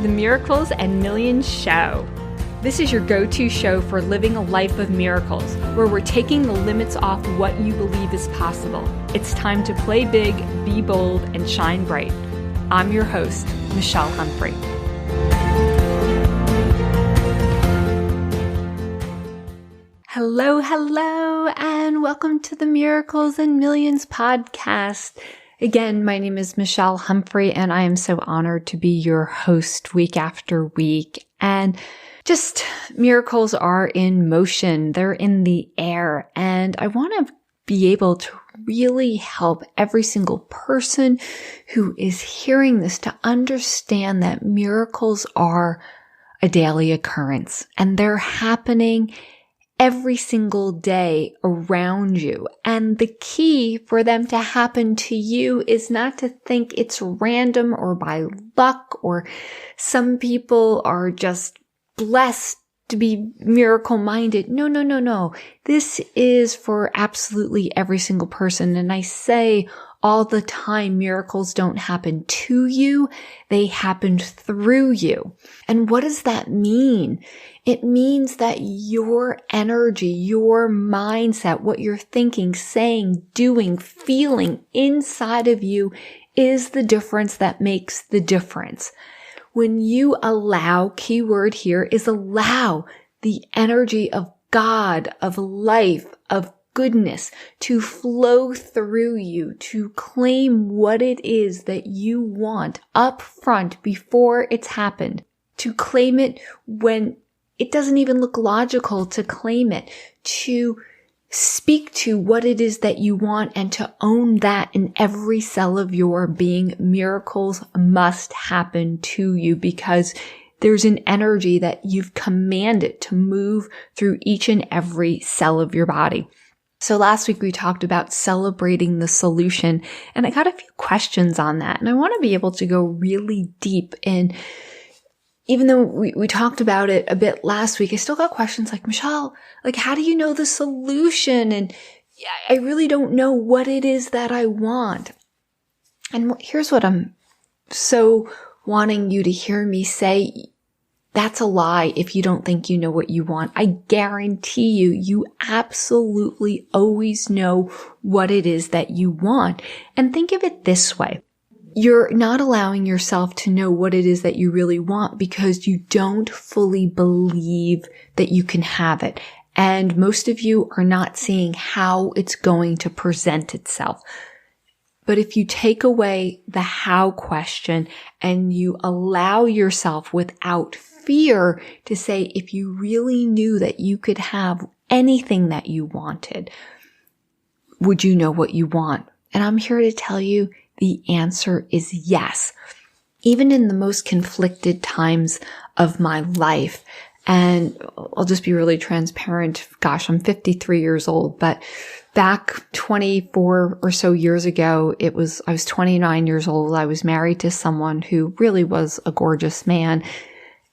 the Miracles and Millions show. This is your go-to show for living a life of miracles, where we're taking the limits off what you believe is possible. It's time to play big, be bold, and shine bright. I'm your host, Michelle Humphrey. Hello, and welcome to the Miracles and Millions podcast. Again, my name is Michelle Humphrey, and I am so honored to be your host week after week. And just miracles are in motion. They're in the air. And I want to be able to really help every single person who is hearing this to understand that miracles are a daily occurrence and they're happening every single day around you. And the key for them to happen to you is not to think it's random or by luck, or some people are just blessed to be miracle minded. No. This is for absolutely every single person. And I say all the time, miracles don't happen to you. They happen through you. And what does that mean? It means that your energy, your mindset, what you're thinking, saying, doing, feeling inside of you is the difference that makes the difference. When you allow, keyword here is allow, the energy of God, of life, of goodness to flow through you, to claim what it is that you want up front before it's happened, to claim it when it doesn't even look logical to claim it, to speak to what it is that you want and to own that in every cell of your being. Miracles must happen to you because there's an energy that you've commanded to move through each and every cell of your body. So last week we talked about celebrating the solution, and I got a few questions on that, and I want to be able to go really deep in. Even though we talked about it a bit last week, I still got questions like, Michelle, how do you know the solution? And I really don't know what it is that I want. And here's what I'm so wanting you to hear me say. That's a lie if you don't think you know what you want. I guarantee you absolutely always know what it is that you want. And think of it this way. You're not allowing yourself to know what it is that you really want because you don't fully believe that you can have it. And most of you are not seeing how it's going to present itself. But if you take away the how question and you allow yourself without fear to say, if you really knew that you could have anything that you wanted, would you know what you want? And I'm here to tell you, the answer is yes. Even in the most conflicted times of my life, and I'll just be really transparent. Gosh, I'm 53 years old, but back 24 or so years ago, I was 29 years old. I was married to someone who really was a gorgeous man.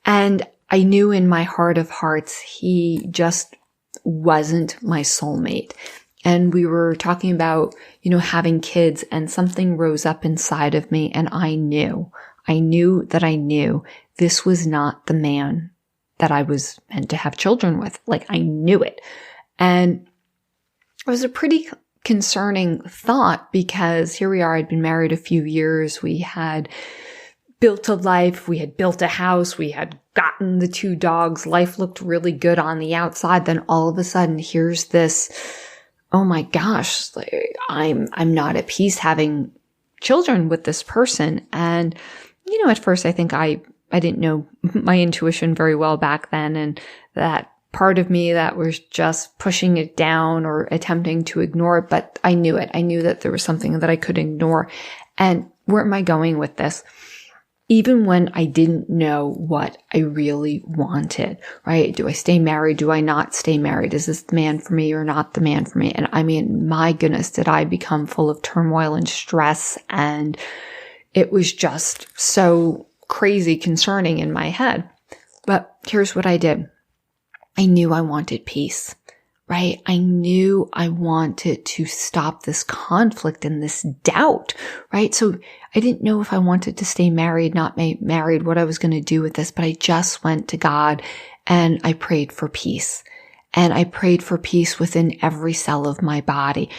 And I knew in my heart of hearts, he just wasn't my soulmate. And we were talking about, having kids, and something rose up inside of me, and I knew this was not the man that I was meant to have children with. I knew it. And it was a pretty concerning thought because here we are, I'd been married a few years. We had built a life. We had built a house. We had gotten the 2 dogs. Life looked really good on the outside. Then all of a sudden, here's this, oh my gosh, I'm not at peace having children with this person. And, at first I think I didn't know my intuition very well back then. And that part of me that was just pushing it down or attempting to ignore it. But I knew it. I knew that there was something that I could ignore. And where am I going with this? Even when I didn't know what I really wanted, right? Do I stay married? Do I not stay married? Is this the man for me or not the man for me? And I mean, my goodness, did I become full of turmoil and stress. And it was just so crazy concerning in my head. But here's what I did. I knew I wanted peace. right? I knew I wanted to stop this conflict and this doubt, right? So I didn't know if I wanted to stay married, not married, what I was going to do with this, but I just went to God and I prayed for peace. And I prayed for peace within every cell of my body.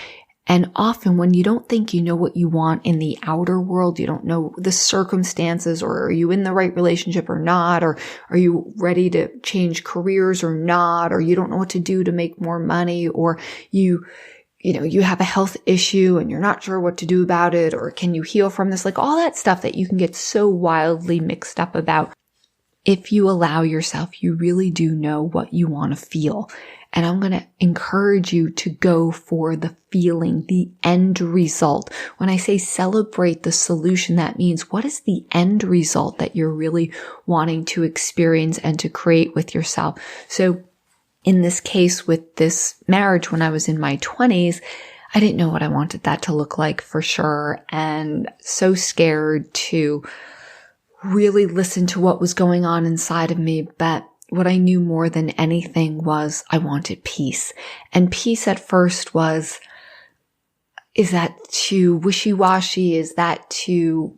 And often when you don't think you know what you want in the outer world, you don't know the circumstances, or are you in the right relationship or not, or are you ready to change careers or not, or you don't know what to do to make more money, or you have a health issue and you're not sure what to do about it, or can you heal from this? Like all that stuff that you can get so wildly mixed up about. If you allow yourself, you really do know what you want to feel. And I'm going to encourage you to go for the feeling, the end result. When I say celebrate the solution, that means what is the end result that you're really wanting to experience and to create with yourself? So in this case with this marriage, when I was in my 20s, I didn't know what I wanted that to look like for sure. And so scared to really listen to what was going on inside of me. But what I knew more than anything was I wanted peace. And peace at first was, is that too wishy-washy? Is that too,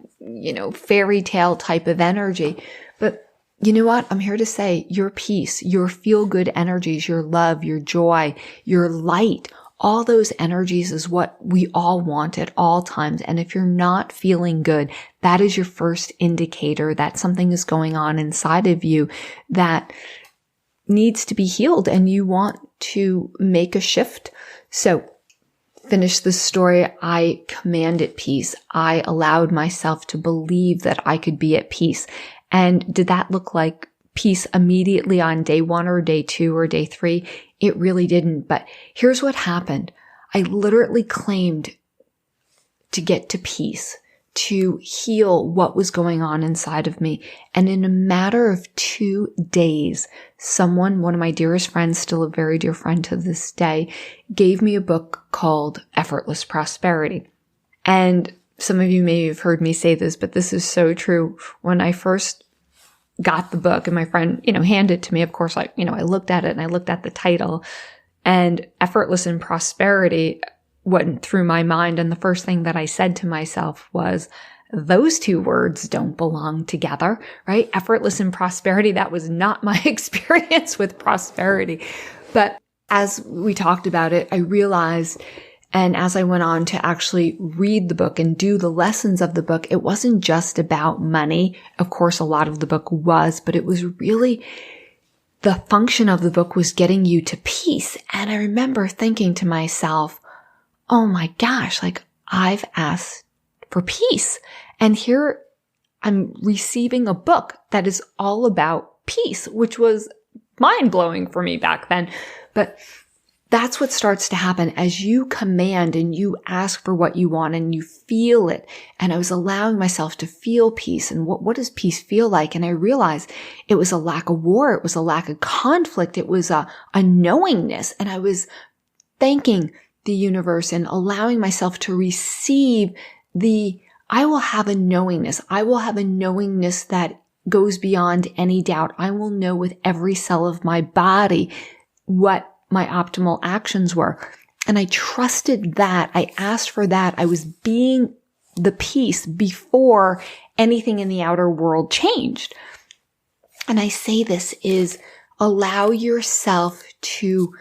fairy tale type of energy? But you know what? I'm here to say your peace, your feel-good energies, your love, your joy, your light, all those energies is what we all want at all times. And if you're not feeling good, that is your first indicator that something is going on inside of you that needs to be healed and you want to make a shift. So finish this story. I commanded peace. I allowed myself to believe that I could be at peace. And did that look like peace immediately on day 1 or day 2 or day 3? It really didn't. But here's what happened. I literally claimed to get to peace, to heal what was going on inside of me. And in a matter of 2 days, one of my dearest friends, still a very dear friend to this day, gave me a book called Effortless Prosperity. And some of you may have heard me say this, but this is so true. When I first got the book and my friend, handed it to me, of course, I looked at it and I looked at the title, and Effortless in Prosperity went through my mind. And the first thing that I said to myself was, those 2 words don't belong together, right? Effortless in prosperity. That was not my experience with prosperity. But as we talked about it, I realized, and as I went on to actually read the book and do the lessons of the book, it wasn't just about money. Of course, a lot of the book was, but it was really the function of the book was getting you to peace. And I remember thinking to myself, oh my gosh, like I've asked for peace. And here I'm receiving a book that is all about peace, which was mind blowing for me back then. But that's what starts to happen as you command and you ask for what you want and you feel it. And I was allowing myself to feel peace. And what does peace feel like? And I realized it was a lack of war. It was a lack of conflict. It was a knowingness. And I was thanking the universe and allowing myself to receive I will have a knowingness. I will have a knowingness that goes beyond any doubt. I will know with every cell of my body what my optimal actions were. And I trusted that. I asked for that. I was being the peace before anything in the outer world changed. And I say this is allow yourself to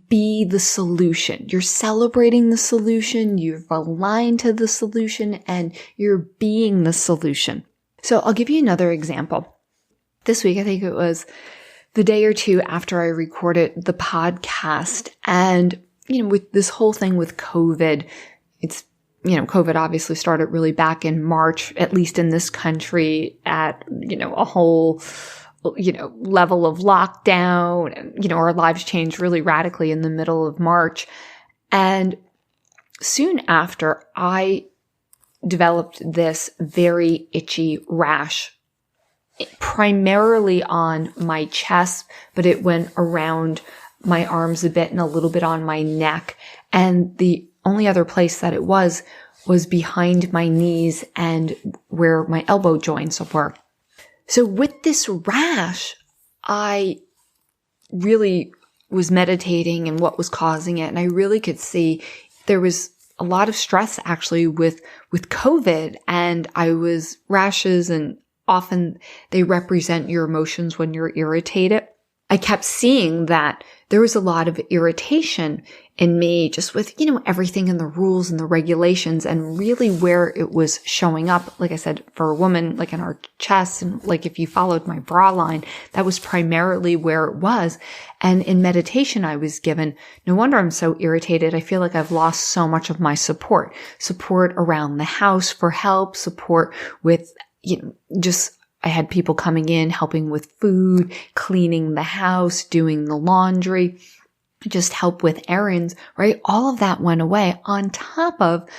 be the solution. You're celebrating the solution. You've aligned to the solution and you're being the solution. So I'll give you another example. This week, I think it was the day or 2 after I recorded the podcast. And, with this whole thing with COVID, COVID obviously started really back in March, at least in this country at, a whole, level of lockdown. And, our lives changed really radically in the middle of March. And soon after, I developed this very itchy rash, primarily on my chest, but it went around my arms a bit and a little bit on my neck. And the only other place that it was behind my knees and where my elbow joints were. So with this rash, I really was meditating and what was causing it. And I really could see there was a lot of stress actually with COVID, and I was rashes, and often they represent your emotions when you're irritated. I kept seeing that there was a lot of irritation in me just with, everything in the rules and the regulations, and really where it was showing up. Like I said, for a woman, like in our chest, and like if you followed my bra line, that was primarily where it was. And in meditation, I was given, no wonder I'm so irritated. I feel like I've lost so much of my support around the house for help, support with, I had people coming in, helping with food, cleaning the house, doing the laundry, just help with errands, right? All of that went away. On top of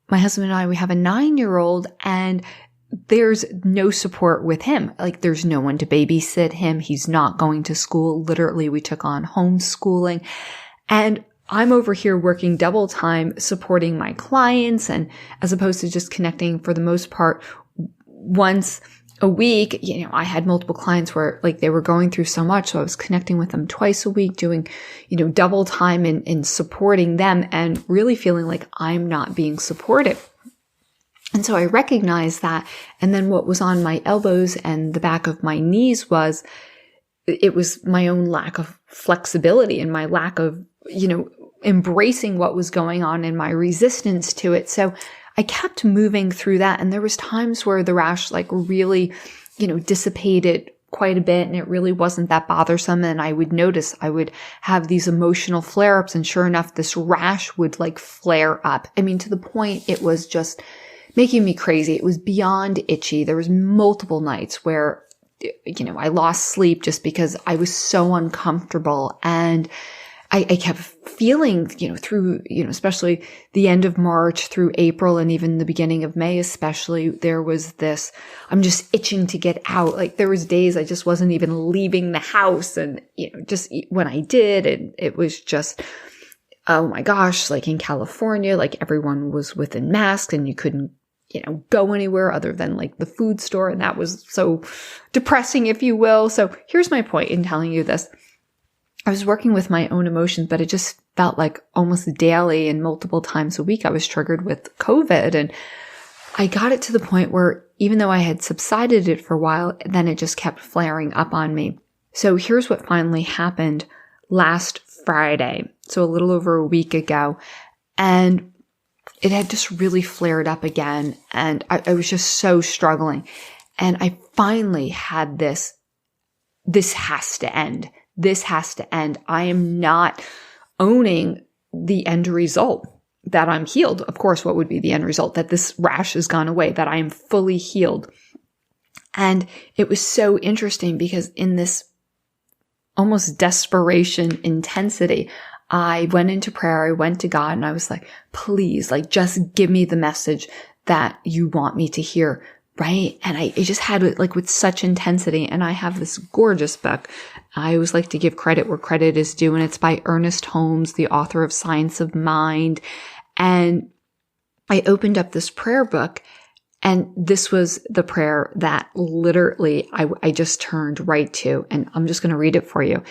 my husband and I, we have a 9-year-old, and there's no support with him. Like there's no one to babysit him. He's not going to school. Literally, we took on homeschooling, and I'm over here working double time supporting my clients, and as opposed to just connecting for the most part once a week, I had multiple clients where like they were going through so much. So I was connecting with them twice a week, doing, double time in supporting them, and really feeling like I'm not being supported. And so I recognized that. And then what was on my elbows and the back of my knees it was my own lack of flexibility and my lack of, embracing what was going on and my resistance to it. So I kept moving through that. And there was times where the rash really, dissipated quite a bit, and it really wasn't that bothersome. And I would notice I would have these emotional flare-ups, and sure enough, this rash would flare up. I mean, to the point it was just making me crazy. It was beyond itchy. There was multiple nights where, I lost sleep just because I was so uncomfortable. And I kept feeling, through, especially the end of March through April and even the beginning of May, especially, there was this, I'm just itching to get out. Like there was days I just wasn't even leaving the house. And, just when I did, it was just, oh my gosh, like in California, like everyone was within masks and you couldn't, go anywhere other than like the food store. And that was so depressing, if you will. So here's my point in telling you this. I was working with my own emotions, but it just felt like almost daily and multiple times a week I was triggered with COVID. And I got it to the point where even though I had subsided it for a while, then it just kept flaring up on me. So here's what finally happened last Friday. So a little over a week ago. And it had just really flared up again. And I was just so struggling. And I finally had this has to end. This has to end. I am not owning the end result that I'm healed. Of course, what would be the end result? That this rash has gone away, that I am fully healed. And it was so interesting because in this almost desperation intensity, I went into prayer. I went to God and I was like, please, just give me the message that you want me to hear. Right. And I just had it with such intensity. And I have this gorgeous book. I always like to give credit where credit is due. And it's by Ernest Holmes, the author of Science of Mind. And I opened up this prayer book, and this was the prayer that literally I just turned right to. And I'm just going to read it for you.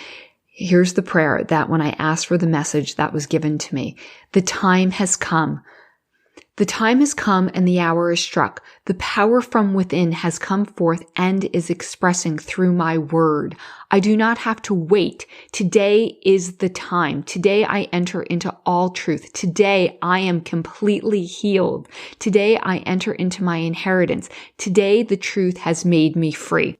Here's the prayer that when I asked for the message that was given to me, the time has come. The time has come and the hour is struck. The power from within has come forth and is expressing through my word. I do not have to wait. Today is the time. Today I enter into all truth. Today I am completely healed. Today I enter into my inheritance. Today the truth has made me free.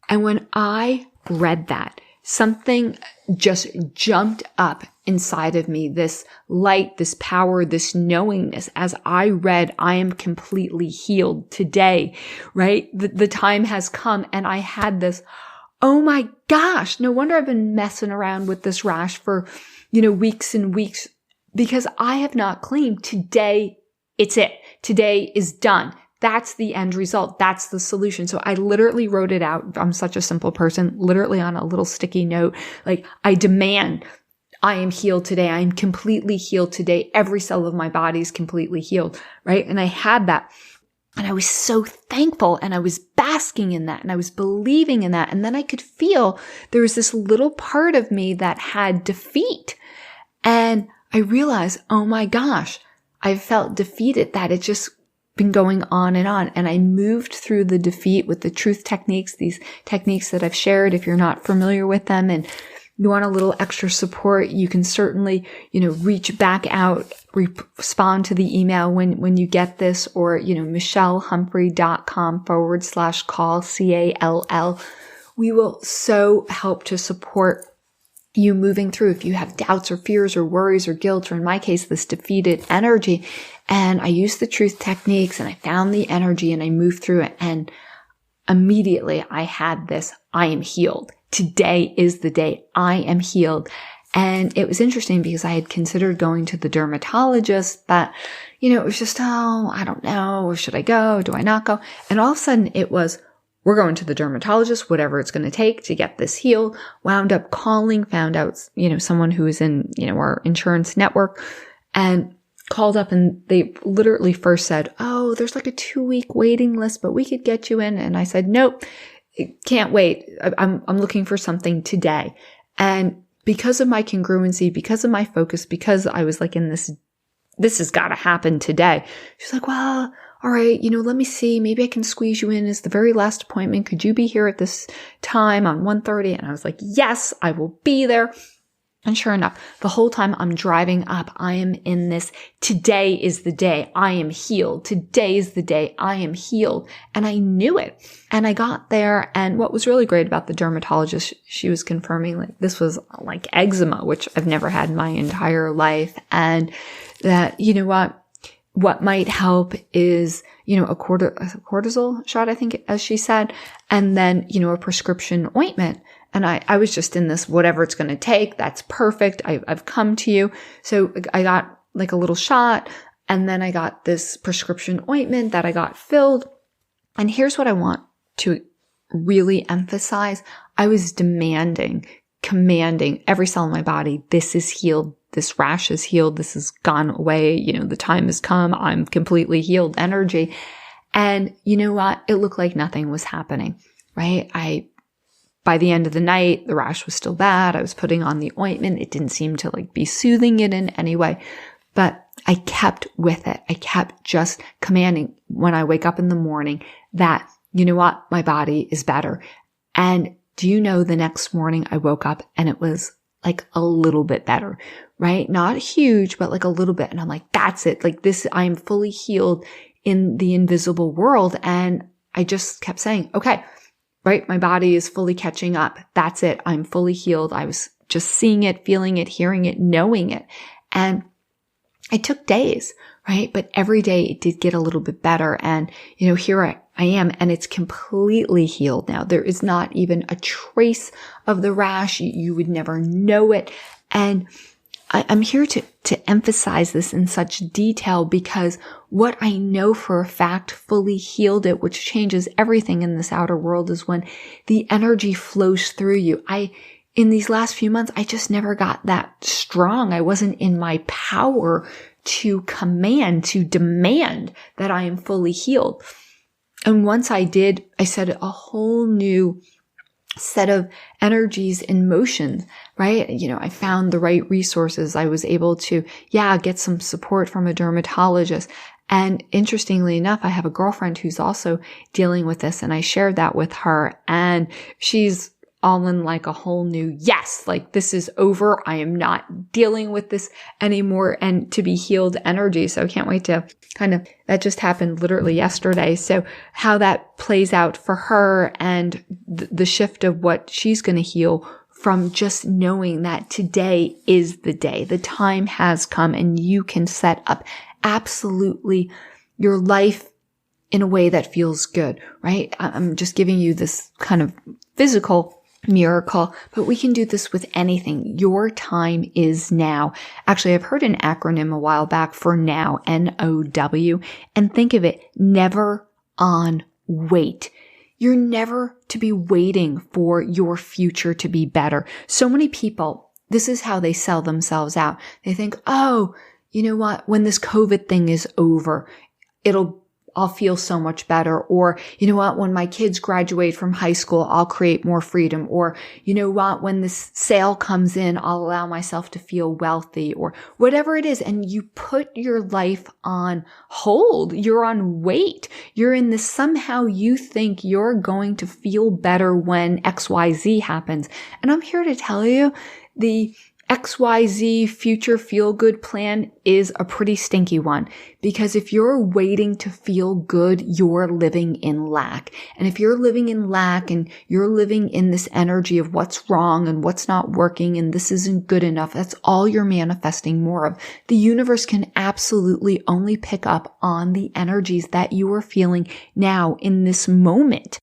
And when I read that, something just jumped up inside of me, this light, this power, this knowingness. As I read, I am completely healed today, right? The time has come, and I had this, oh my gosh, no wonder I've been messing around with this rash for, weeks and weeks, because I have not claimed today. It's it. Today is done. That's the end result. That's the solution. So I literally wrote it out. I'm such a simple person, literally on a little sticky note. I demand I am healed today. I am completely healed today. Every cell of my body is completely healed, right? And I had that. And I was so thankful, and I was basking in that, and I was believing in that. And then I could feel there was this little part of me that had defeat. And I realized, oh my gosh, I felt defeated, that it just been going on. And I moved through the defeat with the truth techniques, these techniques that I've shared. If you're not familiar with them and you want a little extra support, you can certainly, reach back out, respond to the email when you get this, or, michellehumphrey.com/call, CALL. We will so help to support you moving through if you have doubts or fears or worries or guilt, or in my case, this defeated energy. And I used the truth techniques, and I found the energy, and I moved through it. And immediately I had this, I am healed. Today is the day I am healed. And it was interesting because I had considered going to the dermatologist, but, it was just, I don't know. Or should I go? Do I not go? And all of a sudden it was, we're going to the dermatologist, whatever it's going to take to get this healed. Wound up calling, found out, someone who is in, our insurance network, and called up, and they literally first said, oh, there's like a 2-week waiting list, but we could get you in. And I said, nope, can't wait. I'm looking for something today. And because of my congruency, because of my focus, because I was like in this has got to happen today. She's like, well, all right, let me see. Maybe I can squeeze you in as the very last appointment. Could you be here at this time on 1:30? And I was like, yes, I will be there. And sure enough, the whole time I'm driving up, I am in this, today is the day I am healed. Today is the day I am healed. And I knew it. And I got there. And what was really great about the dermatologist, she was confirming like this was like eczema, which I've never had in my entire life. And that, what might help is, a cortisol shot, I think, as she said, and then, a prescription ointment. And I was just in this, whatever it's going to take, that's perfect. I've come to you. So I got like a little shot, and then I got this prescription ointment that I got filled. And here's what I want to really emphasize. I was commanding every cell in my body. This is healed. This rash is healed. This has gone away. The time has come. I'm completely healed energy. And you know what? It looked like nothing was happening, right? By the end of the night, the rash was still bad. I was putting on the ointment. It didn't seem to be soothing it in any way, but I kept with it. I kept just commanding when I wake up in the morning that, you know what? My body is better. And do you know, the next morning I woke up and it was like a little bit better, right? Not huge, but like a little bit. And I'm like, that's it. Like this, I am fully healed in the invisible world. And I just kept saying, okay, right? My body is fully catching up. That's it. I'm fully healed. I was just seeing it, feeling it, hearing it, knowing it. And it took days, right? But every day it did get a little bit better. And, here I am, and it's completely healed now. There is not even a trace of the rash. You would never know it. And I'm here to emphasize this in such detail because what I know for a fact fully healed it, which changes everything in this outer world, is when the energy flows through you. In these last few months, I just never got that strong. I wasn't in my power to command, to demand that I am fully healed. And once I did, I set a whole new set of energies in motion, right? I found the right resources. I was able to, get some support from a dermatologist. And interestingly enough, I have a girlfriend who's also dealing with this, and I shared that with her, and she's all in like a whole new, yes, like this is over. I am not dealing with this anymore, and to be healed energy. So I can't wait to that just happened literally yesterday. So how that plays out for her and the shift of what she's going to heal from just knowing that today is the day. The time has come and you can set up absolutely your life in a way that feels good, right? I'm just giving you this kind of physical miracle, but we can do this with anything. Your time is now. Actually, I've heard an acronym a while back for NOW, N-O-W, and think of it, never on wait. You're never to be waiting for your future to be better. So many people, this is how they sell themselves out. They think, oh, you know what? When this COVID thing is over, I'll feel so much better. Or, you know what, when my kids graduate from high school, I'll create more freedom. Or, you know what, when this sale comes in, I'll allow myself to feel wealthy, or whatever it is. And you put your life on hold. You're on wait. You're in this, somehow you think you're going to feel better when XYZ happens. And I'm here to tell you, the XYZ future feel-good plan is a pretty stinky one, because if you're waiting to feel good, you're living in lack. And if you're living in lack and you're living in this energy of what's wrong and what's not working and this isn't good enough, that's all you're manifesting more of. The universe can absolutely only pick up on the energies that you are feeling now in this moment.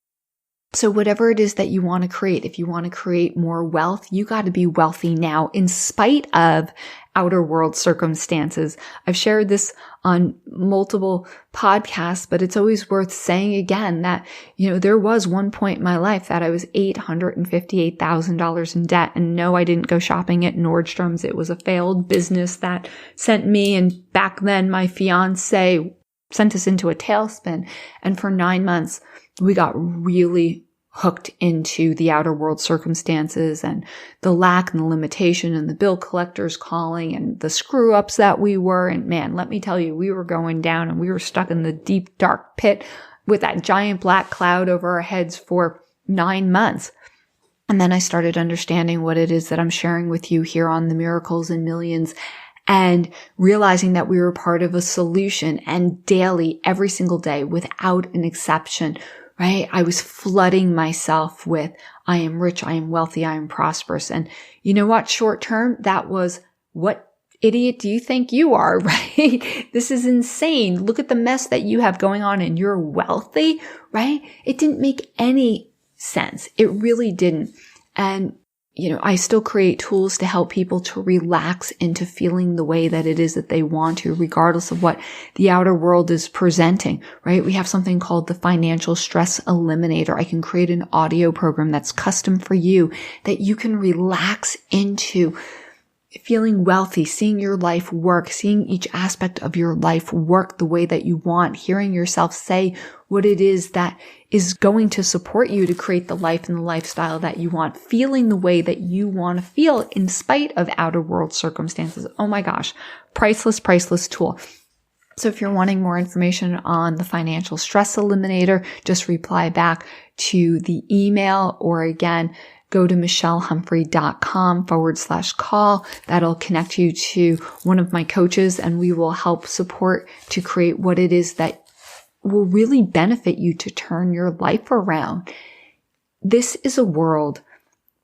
So whatever it is that you want to create, if you want to create more wealth, you got to be wealthy now in spite of outer world circumstances. I've shared this on multiple podcasts, but it's always worth saying again that, you know, there was one point in my life that I was $858,000 in debt. And no, I didn't go shopping at Nordstrom's. It was a failed business that sent me, and back then my fiance sent us into a tailspin. And for 9 months, we got really hooked into the outer world circumstances and the lack and the limitation and the bill collectors calling and the screw ups that we were. And man, let me tell you, we were going down and we were stuck in the deep, dark pit with that giant black cloud over our heads for 9 months. And then I started understanding what it is that I'm sharing with you here on the Miracles in Millions, and realizing that we were part of a solution. And daily, every single day, without an exception, right? I was flooding myself with, I am rich, I am wealthy, I am prosperous. And you know what? Short term, that was, what idiot do you think you are, right? This is insane. Look at the mess that you have going on and you're wealthy, right? It didn't make any sense. It really didn't. And you know, I still create tools to help people to relax into feeling the way that it is that they want to, regardless of what the outer world is presenting, right? We have something called the Financial Stress Eliminator. I can create an audio program that's custom for you that you can relax into feeling wealthy, seeing your life work, seeing each aspect of your life work the way that you want, hearing yourself say what it is that is going to support you to create the life and the lifestyle that you want, feeling the way that you want to feel in spite of outer world circumstances. Oh my gosh, priceless, priceless tool. So if you're wanting more information on the Financial Stress Eliminator, just reply back to the email, or again, go to michellehumphrey.com/call. That'll connect you to one of my coaches, and we will help support to create what it is that will really benefit you to turn your life around. This is a world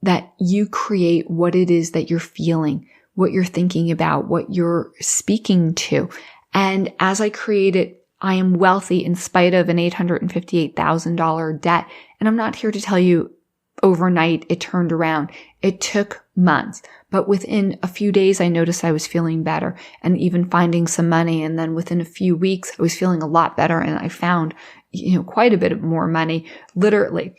that you create what it is that you're feeling, what you're thinking about, what you're speaking to. And as I create it, I am wealthy in spite of an $858,000 debt. And I'm not here to tell you overnight it turned around. It took months, but within a few days, I noticed I was feeling better and even finding some money. And then within a few weeks, I was feeling a lot better. And I found, quite a bit more money, literally.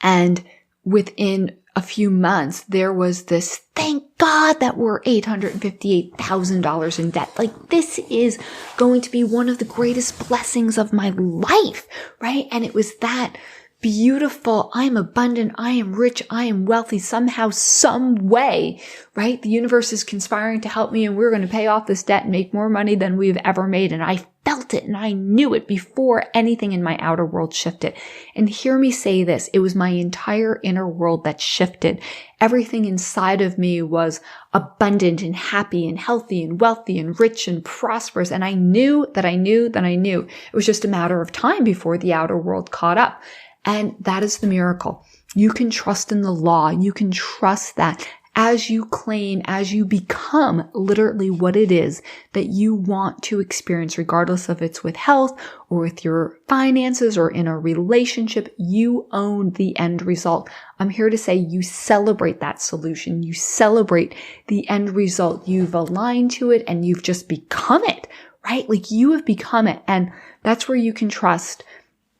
And within a few months, there was this, thank God that we're $858,000 in debt. Like, this is going to be one of the greatest blessings of my life, right? And it was that beautiful, I am abundant, I am rich, I am wealthy, somehow, some way, right? The universe is conspiring to help me, and we're going to pay off this debt and make more money than we've ever made. And I felt it and I knew it before anything in my outer world shifted. And hear me say this, it was my entire inner world that shifted. Everything inside of me was abundant and happy and healthy and wealthy and rich and prosperous. And I knew that I knew that I knew. It was just a matter of time before the outer world caught up. And that is the miracle. You can trust in the law. You can trust that as you claim, as you become literally what it is that you want to experience, regardless of it's with health or with your finances or in a relationship, you own the end result. I'm here to say you celebrate that solution. You celebrate the end result. You've aligned to it and you've just become it, right? Like, you have become it. And that's where you can trust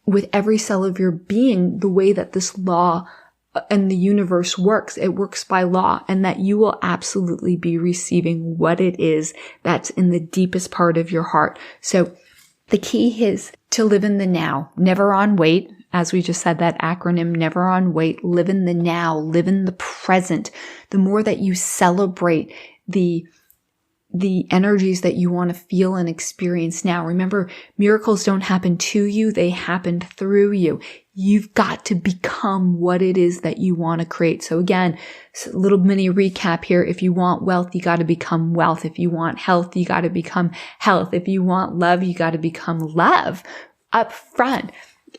with every cell of your being the way that this law and the universe works. It works by law, and that you will absolutely be receiving what it is that's in the deepest part of your heart. So The key is to live in the now, never on wait. As we just said, that acronym, never on wait, live in the now, live in the present. The more that you celebrate the energies that you want to feel and experience now. Remember, miracles don't happen to you. They happen through you. You've got to become what it is that you want to create. So again, a little mini recap here. If you want wealth, you got to become wealth. If you want health, you got to become health. If you want love, you got to become love up front.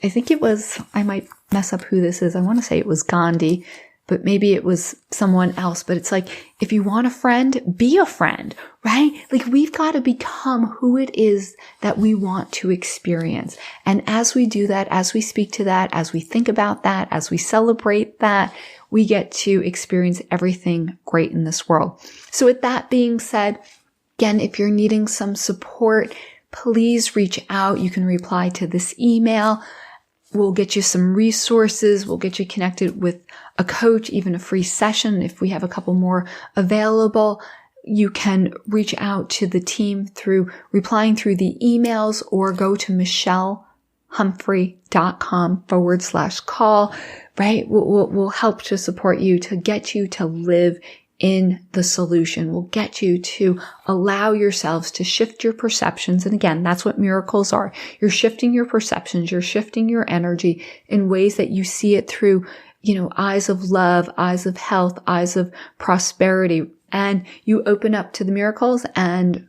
I think it was, I might mess up who this is. I want to say it was Gandhi, but maybe it was someone else. But it's like, if you want a friend, be a friend, right? Like, we've got to become who it is that we want to experience. And as we do that, as we speak to that, as we think about that, as we celebrate that, we get to experience everything great in this world. So with that being said, again, if you're needing some support, please reach out. You can reply to this email. We'll get you some resources. We'll get you connected with a coach, even a free session if we have a couple more available. You can reach out to the team through replying through the emails or go to michellehumphrey.com/call, right? We'll help to support you, to get you to live in the solution. We'll get you to allow yourselves to shift your perceptions. And again, that's what miracles are. You're shifting your perceptions. You're shifting your energy in ways that you see it through, eyes of love, eyes of health, eyes of prosperity. And you open up to the miracles. And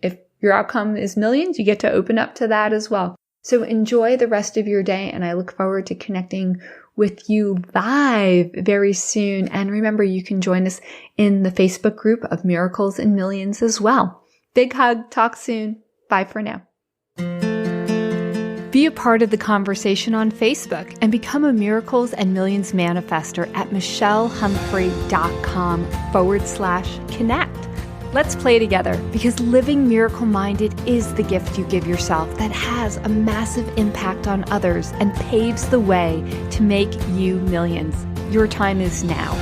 if your outcome is millions, you get to open up to that as well. So enjoy the rest of your day. And I look forward to connecting with you live very soon. And remember, you can join us in the Facebook group of Miracles and Millions as well. Big hug. Talk soon. Bye for now. Be a part of the conversation on Facebook and become a Miracles and Millions manifester at michellehumphrey.com/connect. Let's play together, because living miracle-minded is the gift you give yourself that has a massive impact on others and paves the way to make you millions. Your time is now.